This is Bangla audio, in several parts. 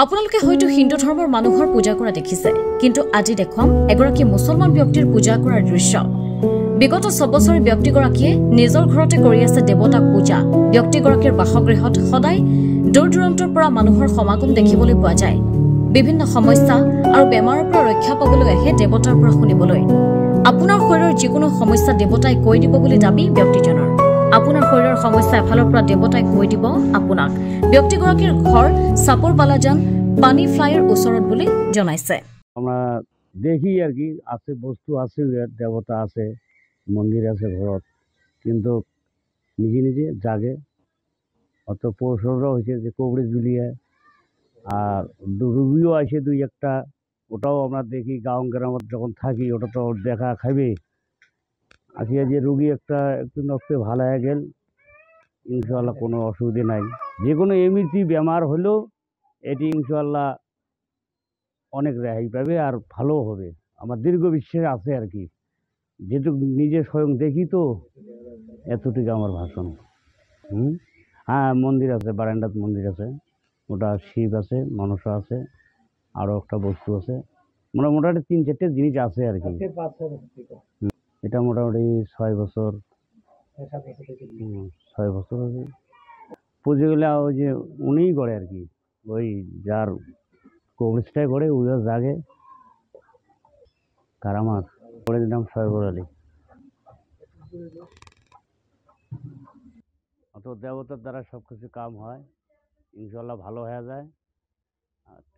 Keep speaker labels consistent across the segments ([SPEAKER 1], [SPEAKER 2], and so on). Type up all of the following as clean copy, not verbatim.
[SPEAKER 1] আপোনালোকে হয়তো হিন্দু ধৰ্মৰ মানুহৰ পূজা কৰা দেখিছে, কিন্তু আজি দেখুৱাম এগৰাকী মুছলমান ব্যক্তিৰ পূজা কৰাৰ দৃশ্য। বিগত 6 বছৰ ব্যক্তিগৰাকীয়ে নিজৰ ঘৰতে কৰি আছে দেৱতাক পূজা। ব্যক্তিগৰাকীৰ বাসগৃহত সদায় দূৰ-দূৰান্তৰ পৰা মানুহৰ সমাগম দেখিবলৈ পোৱা যায়। বিভিন্ন সমস্যা আৰু বেমাৰৰ পৰা ৰক্ষা পাবলৈ আহে দেৱতাৰ পৰা শুনিবলৈ। আপোনাৰ শৰীৰৰ যিকোনো সমস্যা দেৱতাই কৈ দিব বুলি দাবী ব্যক্তিজনৰ। আপোনাৰ শৰীৰৰ সমস্যা এফালৰ পৰা দেৱতাই কৈ দিব আপোনাক। ব্যক্তিগৰাকীৰ ঘৰ সাপুৰ বালাজান পানী ফ্লাইৰ ওচৰত বুলি জনাইছে।
[SPEAKER 2] আমরা দেখি আর কি আছে, বস্তু আছে, দেবতা আছে, মন্দির আছে ঘরত, কিন্তু নিজে নিজে জাগে। অত পৌরসভাও হয়েছে যে কবরে ঝুলিয়ে, আর রুগীও আসে দুই একটা, ওটাও আমরা দেখি। গাঁও গ্রামত যখন থাকি ওটা তো দেখা খাইবে। আসিয়া যে রুগী একটা একটু নকশে ভালো হয়ে গেল, ইনশাল্লাহ কোনো অসুবিধে নাই। যে কোনো এমনিতে বেমার হলেও এটি ইনশাল্লাহ অনেক রেহাই পাবে আর ভালো হবে। আমার দীর্ঘ বিশ্বাস আছে আর কি, যেটুকু নিজে স্বয়ং দেখি তো, এতটুকু আমার ভাষণ। হ্যাঁ, মন্দির আছে, বারান্দাত মন্দির আছে, ওটা শিব আছে, মনসা আছে, আরও একটা বস্তু আছে, মোটামুটি 3-4টে জিনিস আছে আর কি। এটা মোটামুটি 6 বছর 6 বছর হবে। পুজোগুলা ওই যে উনিই করে আর কি, ওই যার কবরিস্টায় করে উজার জাগে কারামার করে দিলাম সয়বর আলী। অত দেবতার দ্বারা সব কিছু কাম হয়, ইনশাল্লাহ ভালো হয়ে যায়।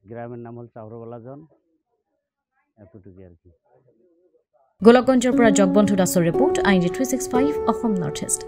[SPEAKER 2] গ্রামের নাম হল চাউরবালাজন, এতটুকু আর কি।
[SPEAKER 1] গোলকগঞ্জৰ পৰা জগবন্ধু দাসৰ ৰিপৰ্ট, IND 365 অসম নৰ্থ ইষ্ট।